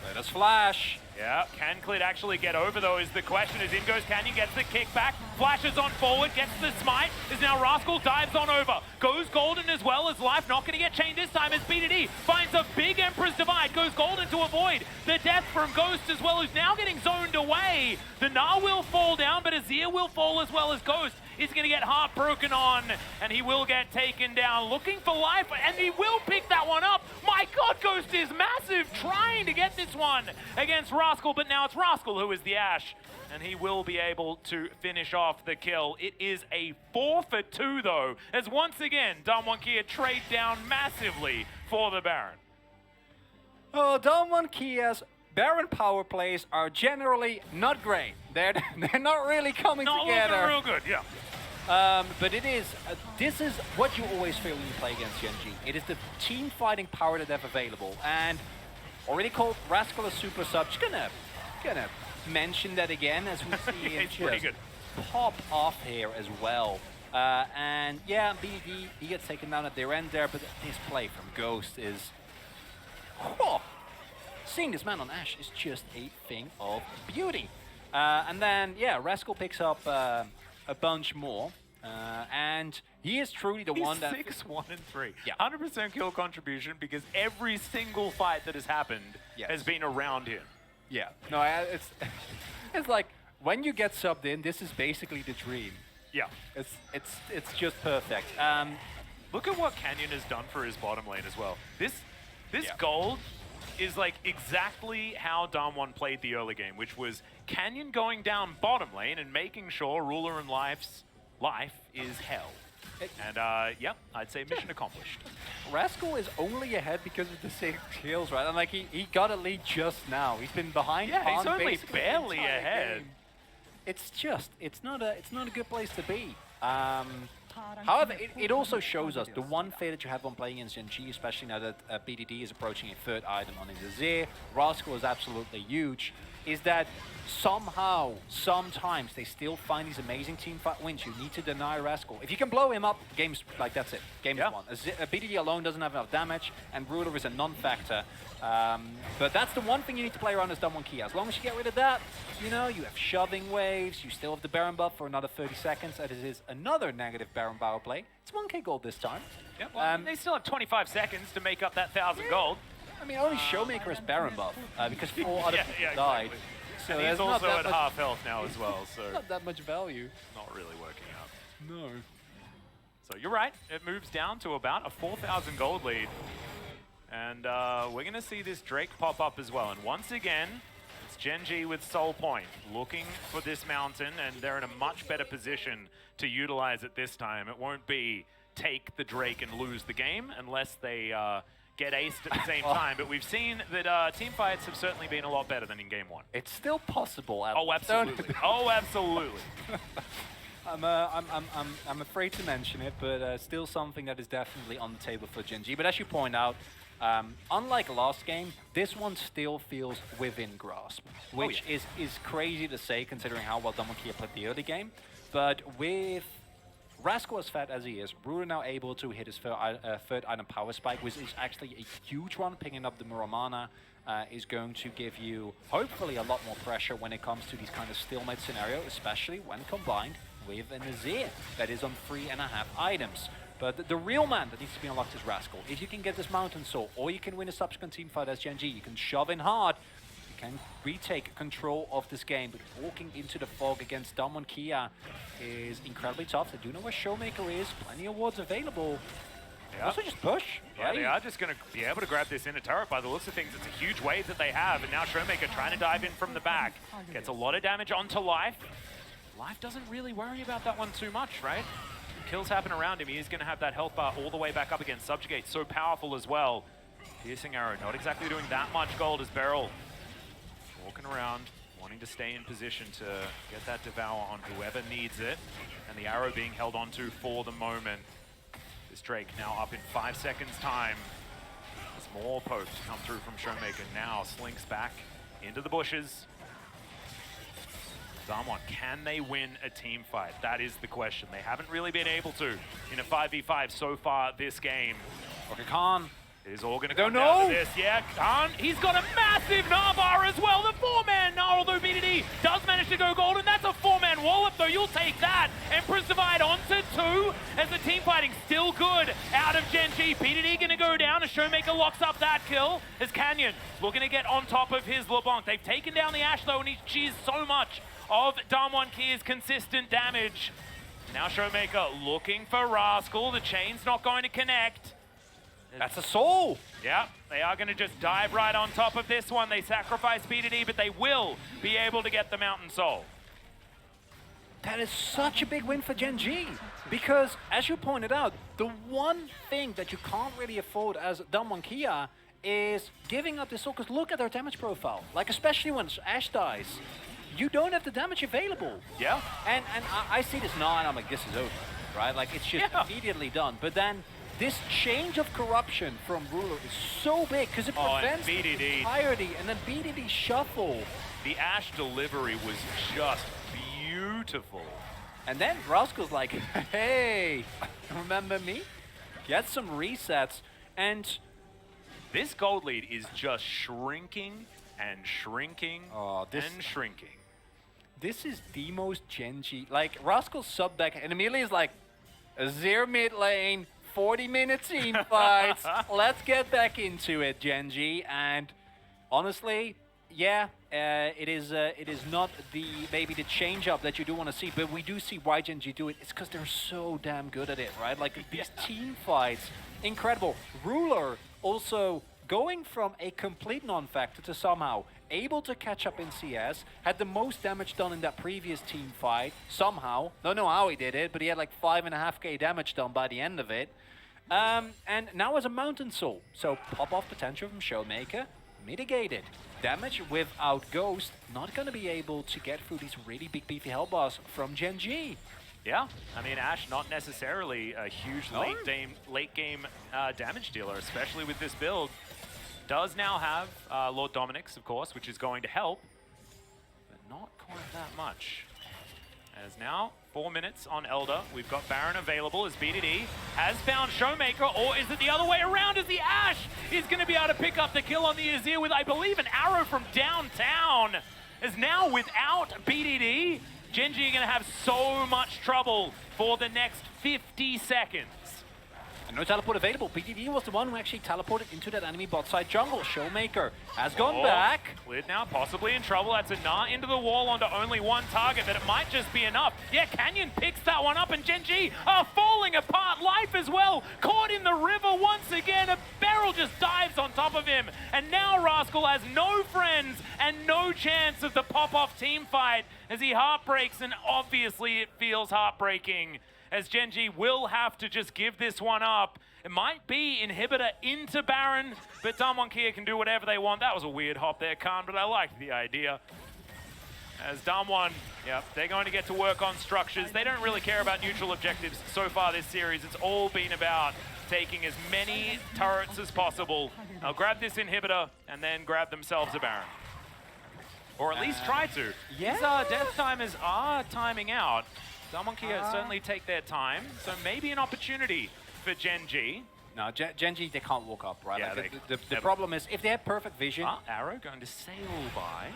Let us flash. Yeah, can Clit actually get over though is the question. As in goes Canyon, gets the kickback, flashes on forward, gets the smite, is now Rascal, dives on over. Goes Golden as well as Life, not going to get chained this time as BDD finds a big Emperor's Divide. Goes Golden to avoid the death from Ghost as well, who's now getting zoned away. The Gnar will fall down, but Azir will fall as well as Ghost is going to get heartbroken on, and he will get taken down. Looking for Life, and he will pick that one up. My God, Ghost is massive, trying to get this one against Rascal, but now it's Rascal who is the Ashe, and he will be able to finish off the kill. It is a 4 for 2 though, as once again, Damwon Kia trade down massively for the Baron. Oh, Damwon Kia's Baron power plays are generally not great. They're not really coming together. Not looking real good, yeah. But it is, this is what you always feel when you play against Gen.G. It is the team fighting power that they have available. And already called Rascal a super sub. Just gonna mention that again as we see him just pop off here as well. And yeah, BDD, he gets taken down at their end there, but this play from Ghost is... Oh, seeing this man on Ashe is just a thing of beauty. And then, yeah, Rascal picks up a bunch more. And he is truly the one that... 6-1-3. Yeah. 100% kill contribution because every single fight that has happened has been around him. Yeah. No, it's like when you get subbed in, this is basically the dream. Yeah. It's just perfect. Look at what Canyon has done for his bottom lane as well. This gold is like exactly how Damwon played the early game, which was Canyon going down bottom lane and making sure Ruler and Life's life is hell. And yeah, I'd say mission accomplished. Rascal is only ahead because of the 6 kills, right? And like he got a lead just now. He's been behind. Yeah, he's only barely ahead. Game. It's not a good place to be. However, it also shows us the one fear that you have on playing against Gen.G, especially now that BDD is approaching a 3rd item on his Azir. Rascal is absolutely huge. Is that somehow, sometimes they still find these amazing teamfight wins. You need to deny Rascal. If you can blow him up, game's like that's it. Game's won. BDD alone doesn't have enough damage, and Ruler is a non-factor. But that's the one thing you need to play around as Damwon Kia. As long as you get rid of that, you know, you have shoving waves, you still have the Baron buff for another 30 seconds. That is another negative Baron power play. It's 1k gold this time. Yeah, well, they still have 25 seconds to make up that 1,000 gold. I mean, only Showmaker has Baron buff, because 4 other people died. Exactly. So and he's also at half health now as well, so... Not that much value. Not really working out. No. So you're right, it moves down to about a 4,000 gold lead. And we're going to see this Drake pop up as well. And once again, it's Gen.G with Soul Point looking for this mountain, and they're in a much better position to utilize it this time. It won't be take the Drake and lose the game unless they get aced at the same time. But we've seen that team fights have certainly been a lot better than in game 1. It's still possible. Oh, absolutely. Oh, absolutely. I'm afraid to mention it, but still something that is definitely on the table for Gen.G. But as you point out, unlike last game, this one still feels within grasp, which is crazy to say considering how well Damwon Kia played the early game. But with Rascal as fat as he is, Ruler now able to hit his 3rd item power spike, which is actually a huge one. Picking up the Muramana is going to give you, hopefully, a lot more pressure when it comes to these kind of stalemate scenario, especially when combined with an Azir that is on 3.5 items. But the real man that needs to be unlocked is Rascal. If you can get this Mountain Soul, or you can win a subsequent team fight as Gen.G, you can shove in hard, you can retake control of this game. But walking into the fog against Damwon Kia is incredibly tough. They do know where Showmaker is, plenty of wards available. Yeah. Also just push. Yeah, right? they are just going to be able to grab this inner turret by the looks of things. It's a huge wave that they have, and now Showmaker trying to dive in from the back. Gets a lot of damage onto Life. Life doesn't really worry about that one too much, right? Kills happen around him. He is going to have that health bar all the way back up again. Subjugate, so powerful as well. Piercing arrow, not exactly doing that much gold as Beryl walking around, wanting to stay in position to get that Devour on whoever needs it. And the arrow being held onto for the moment. This Drake now up in 5 seconds time. There's more pokes come through from Showmaker. Now slinks back into the bushes. Damwon, can they win a team fight? That is the question. They haven't really been able to in a 5v5 so far this game. Okay, Khan. It is all going to go down to this. Yeah, Khan, he's got a massive Navar as well. The 4-man Gnar, although BDD does manage to go golden. That's a 4-man wallop, though. You'll take that. Empress Divide onto 2 as the team fighting still good out of Gen.G. BDD going to go down as Showmaker locks up that kill as Canyon looking to get on top of his LeBlanc. They've taken down the Ashe, though, and he's cheesed so much of Damwon Kier's consistent damage. Now Showmaker looking for Rascal. The chain's not going to connect. That's a soul. Yeah, they are going to just dive right on top of this one. They sacrifice BDD, but they will be able to get the Mountain Soul. That is such a big win for Gen.G. Because, as you pointed out, the one thing that you can't really afford as Damwon Kia is giving up the soul. Because look at their damage profile. Like, especially when Ashe dies. You don't have the damage available. Yeah. And I see this now and I'm like, this is over, right? Like, it's just immediately done. But then this change of corruption from Ruler is so big because it prevents the entirety and then BDD shuffle. The Ashe delivery was just beautiful. And then Rascal's like, hey, remember me? Get some resets. And this gold lead is just shrinking and shrinking and shrinking. This is the most Gen.G. Like, Rascal sub deck and immediately is like, a 0 mid lane, 40-minute team fights. Let's get back into it, Gen.G. And honestly, yeah, it is not maybe the change up that you do want to see, but we do see why Gen.G do it. It's because they're so damn good at it, right? Like these team fights, incredible. Ruler also going from a complete non-factor to somehow able to catch up in CS, had the most damage done in that previous team fight, somehow. Don't know how he did it, but he had like 5.5k damage done by the end of it. And now as a Mountain Soul. So pop-off potential from Showmaker, mitigated. Damage without Ghost, not going to be able to get through these really big beefy hell boss from Gen.G. Yeah, I mean, Ashe not necessarily a huge late game damage dealer, especially with this build. Does now have Lord Dominic's, of course, which is going to help, but not quite that much. As now, 4 minutes on Elder. We've got Baron available as BDD has found Showmaker, or is it the other way around as the Ashe is going to be able to pick up the kill on the Azir with, I believe, an arrow from downtown. As now, without BDD, Gen.G are going to have so much trouble for the next 50 seconds. And no teleport available. BDD was the one who actually teleported into that enemy bot side jungle. Showmaker has gone back. Lid now possibly in trouble. That's a Gnar into the wall onto only one target, but it might just be enough. Yeah, Canyon picks that one up, and Gen.G are falling apart. Life as well, caught in the river once again. A barrel just dives on top of him. And now Rascal has no friends and no chance of the pop-off team fight as he heartbreaks, and obviously it feels heartbreaking, as Gen.G will have to just give this one up. It might be inhibitor into Baron, but Damwon Kia can do whatever they want. That was a weird hop there, Khan, but I liked the idea. As Damwon, they're going to get to work on structures. They don't really care about neutral objectives so far this series. It's all been about taking as many turrets as possible. They'll grab this inhibitor and then grab themselves a Baron. Or at least try to. Yeah. These death timers are timing out. Damwon Kia certainly take their time, so maybe an opportunity for Gen.G. No, Gen.G, they can't walk up, right? Yeah, like the problem is, if they have perfect vision... Arrow going to sail by.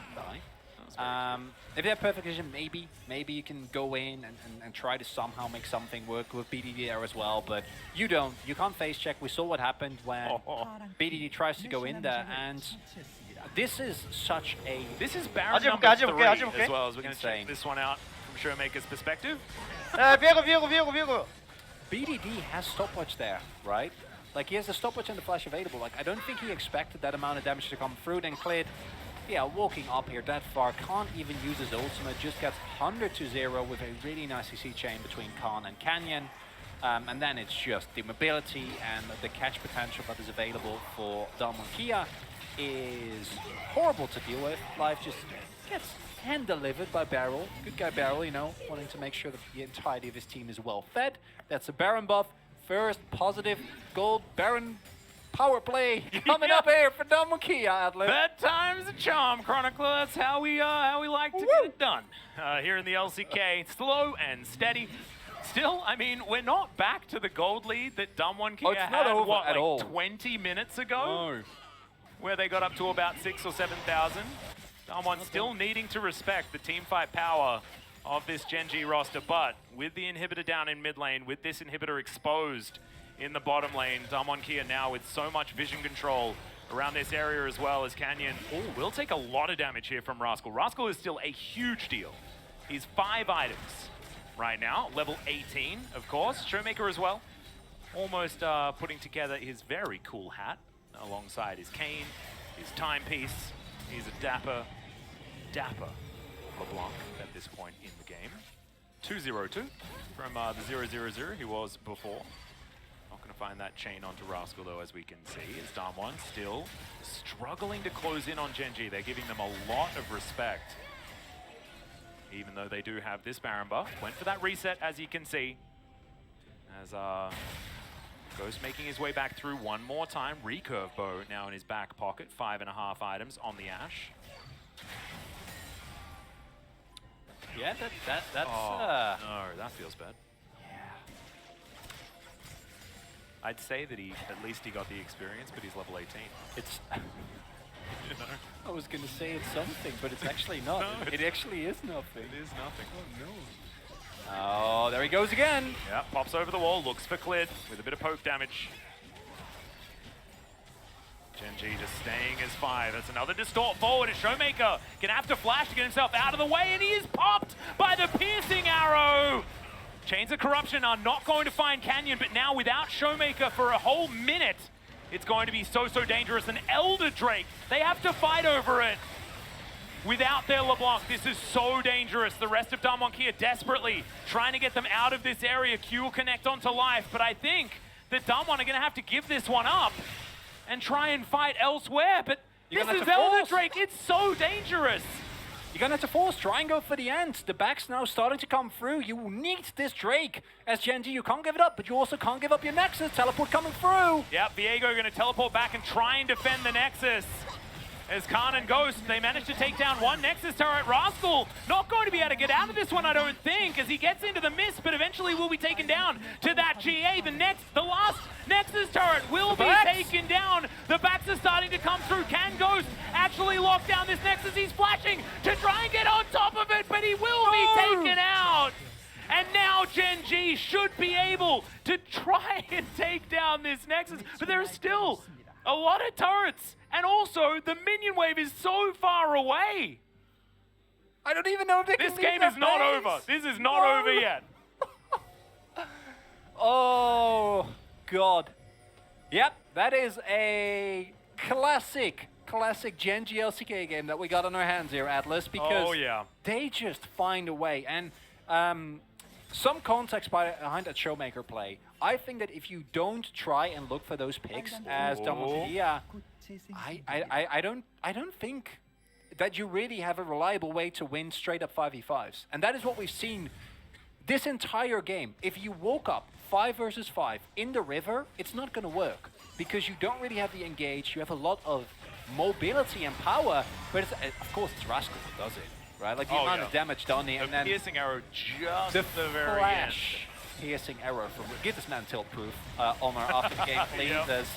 If they have perfect vision, maybe you can go in and try to somehow make something work with BDD there as well, but you don't. You can't face check. We saw what happened when BDD tries to go in there, and this is such a... This is Baron number 3 as well, as we're going to check this one out from Showmaker's perspective. BDD has stopwatch there, right? Like, he has the stopwatch and the flash available. Like, I don't think he expected that amount of damage to come through. Then Clid, walking up here that far, can't even use his ultimate, just gets 100 to 0 with a really nice CC chain between Khan and Canyon. And then it's just the mobility and the catch potential that is available for Damwon Kia is horrible to deal with. Life just gets hand-delivered by Barrel. Good guy Barrel, you know, wanting to make sure that the entirety of his team is well fed. That's a Baron buff. First positive gold Baron power play coming up here for Damwon Kia, Atlas. Bedtime's a charm, Chronicler. That's how we like to get it done here in the LCK. Slow and steady. Still, I mean, we're not back to the gold lead that Damwon Kia had, what, like all. 20 minutes ago? No. Where they got up to about 6,000 or 7,000. Damwon still needing to respect the teamfight power of this Gen.G roster, but with the inhibitor down in mid lane, with this inhibitor exposed in the bottom lane, Damwon Kia now with so much vision control around this area as well as Canyon will take a lot of damage here from Rascal. Rascal is still a huge deal. He's 5 items right now, level 18, of course. Showmaker as well, almost putting together his very cool hat alongside his cane, his timepiece. He's a dapper LeBlanc at this point in the game. 2-0-2 from the 0-0-0 he was before. Not going to find that chain onto Rascal though, as we can see, as Damwon still struggling to close in on Gen.G. They're giving them a lot of respect, even though they do have this Baron buff. Went for that reset, as you can see, as Ghost making his way back through one more time. Recurve bow now in his back pocket. 5.5 items on the Ashe. Yeah, that's no, that feels bad. Yeah. I'd say that at least he got the experience, but he's level 18. It's You know? I was gonna say it's something, but it's actually not. No, it actually is nothing. It is nothing. Oh no. Oh, there he goes again. Yeah, pops over the wall, looks for Clid with a bit of poke damage. Gen.G just staying as 5. That's another distort forward. And Showmaker gonna have to flash to get himself out of the way, and he is popped by the piercing arrow. Chains of Corruption are not going to find Canyon, but now without Showmaker for a whole minute, it's going to be so dangerous. An Elder Drake, they have to fight over it. Without their LeBlanc, this is so dangerous. The rest of Damwon Kia desperately trying to get them out of this area. Q will connect onto life, but I think that Damwon are going to have to give this one up and try and fight elsewhere. But this is Elder Drake. It's so dangerous. You're going to have to force. Try and go for the end. The back's now starting to come through. You need this Drake. As Gen.G, you can't give it up, but you also can't give up your Nexus. Teleport coming through. Yep, Viego going to teleport back and try and defend the Nexus. As Khan and Ghost, they managed to take down one Nexus turret. Rascal not going to be able to get out of this one, I don't think, as he gets into the mist, but eventually will be taken down to that GA. The last Nexus turret will be taken down. The backs are starting to come through. Can Ghost actually lock down this Nexus? He's flashing to try and get on top of it, but he will be taken out. And now Gen.G should be able to try and take down this Nexus, but there are still a lot of turrets. And also, the minion wave is so far away. I don't even know if they can This game is not over. This is not over yet. Oh, God. Yep, that is a classic Gen.G LCK game that we got on our hands here, Atlas, because they just find a way. And some context behind that Showmaker play. I think that if you don't try and look for those picks as Damwon Kia, I don't think that you really have a reliable way to win straight up 5v5s. And that is what we've seen this entire game. If you woke up 5 versus 5 in the river, it's not going to work because you don't really have the engage. You have a lot of mobility and power, but it's, of course it's Rascal who does it, right? Like the amount of damage done here, and then piercing arrow just the very end. Piercing arrow from give this man tilt proof on our after the game, please.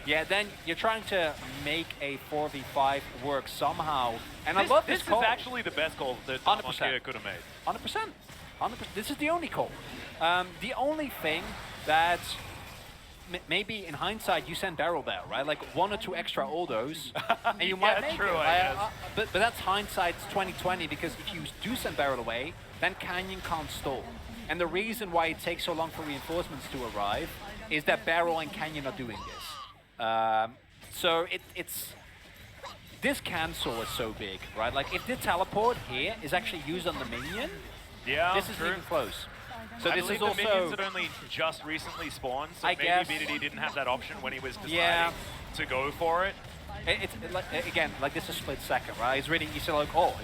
Yeah, then you're trying to make a 4v5 work somehow. And I love this call. This is actually the best call that Damwon Kia could have made. 100%. 100%. This is the only call. The only thing that maybe in hindsight you send Barrel there, right? Like 1 or 2 extra Aldos, and you might make it. But that's hindsight's 2020, because if you do send Barrel away, then Canyon can't stall. And the reason why it takes so long for reinforcements to arrive is that Barrel and Canyon are doing this. So it's this cancel is so big, right? Like if the teleport here is actually used on the minion, this isn't even close. So I this believe is the minions also... had only just recently spawned, so I maybe guess. BDD didn't have that option when he was deciding Yeah. to go for it. It's like, again, like this is split second, right? It's really easy, like, oh,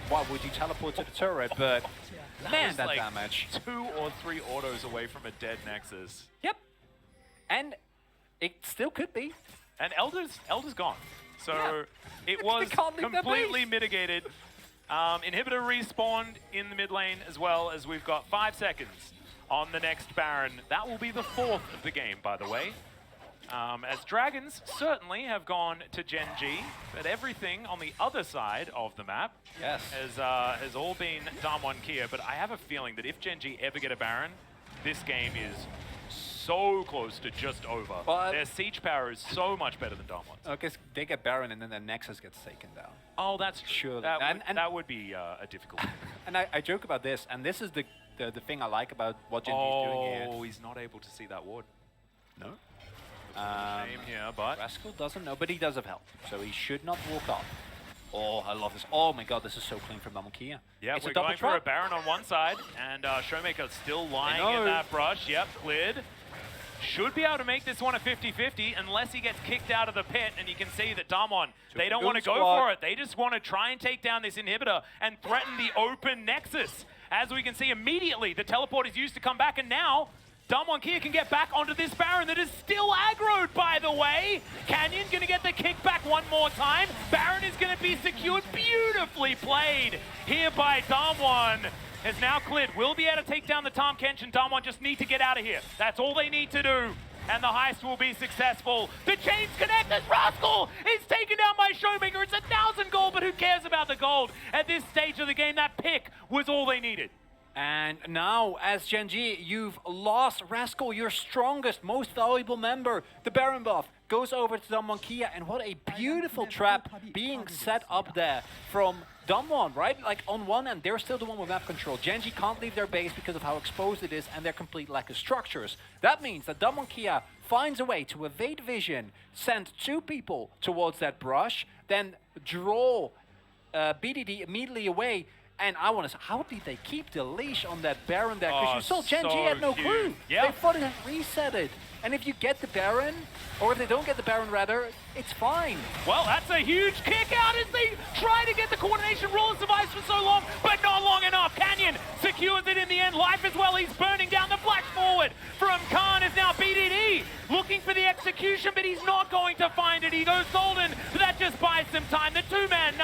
why would you teleport to the turret? But man, that like damage. 2 or 3 autos away from a dead Nexus. Yep. And it still could be. And Elder's gone. So Yeah. it was They can't leave their completely base. mitigated. Inhibitor respawned in the mid lane as well, as we've got 5 seconds on the next Baron. That will be the 4th of the game, by the way. As Dragons certainly have gone to Gen.G, but everything on the other side of the map has all been Damwon Kia. But I have a feeling that if Gen.G ever get a Baron, this game is so close to just over. But their siege power is so much better than Damwon's. I guess they get Baron and then their Nexus gets taken down. Oh, that's true. Surely. That would be a difficult one. And I joke about this, and this is the thing I like about what Gen.G is doing here. Oh, he's not able to see that ward. No. Shame here, but... Rascal doesn't know, but he does have help, so he should not walk off. Oh, I love this. Oh my god, this is so clean from Damwon Kia. Yeah, It's we're a double going trap. for a Baron on one side, and Showmaker still lying in that brush. Yep, cleared. Should be able to make this one a 50-50 unless he gets kicked out of the pit, and you can see that Damwon, they don't want to go for it. They just want to try and take down this inhibitor and threaten the open Nexus. As we can see immediately, the teleport is used to come back, and now Damwon Kia can get back onto this Baron that is still aggroed, by the way. Canyon going to get the kickback one more time. Baron is going to be secured. Beautifully played here by Damwon. Has now cleared. Will be able to take down the Tahm Kench, and Damwon just need to get out of here. That's all they need to do. And the heist will be successful. The chains connect as Rascal is taken down by Showmaker. It's 1,000 gold, but who cares about the gold? At this stage of the game, that pick was all they needed. And now, as Gen.G, you've lost Rascal, your strongest, most valuable member. The Baron buff goes over to Damwon Kia, and what a beautiful trap being set up there from Damwon, right? Like, on one end, they're still the one with map control. Gen.G can't leave their base because of how exposed it is and their complete lack of structures. That means that Damwon Kia finds a way to evade vision, send 2 people towards that brush, then draw BDD immediately away. And I want to say, how did they keep the leash on that Baron there? Because you saw Gen.G had no clue. Yep. They thought it had reset it. And if you get the Baron, or if they don't get the Baron rather, it's fine. Well, that's a huge kick out as they try to get the coordination. Roller survives for so long, but not long enough. Canyon secures it in the end. Life as well, he's burning down. The flash forward from Khan is now BDD. Looking for the execution, but he's not going to find it. He goes golden, but that just buys some time. The 2-man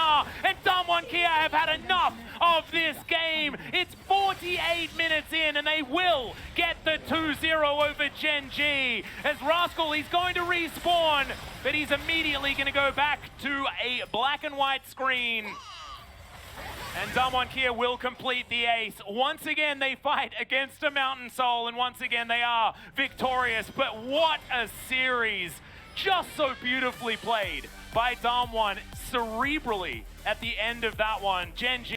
and Damwon Kia have had enough of this game. It's 48 minutes in, and they will get the 2-0 over Gen.G. As Rascal, he's going to respawn, but he's immediately going to go back to a black and white screen. And Damwon Kia will complete the ace. Once again, they fight against a Mountain Soul, and once again, they are victorious. But what a series. Just so beautifully played by Damwon, cerebrally at the end of that one. Gen.G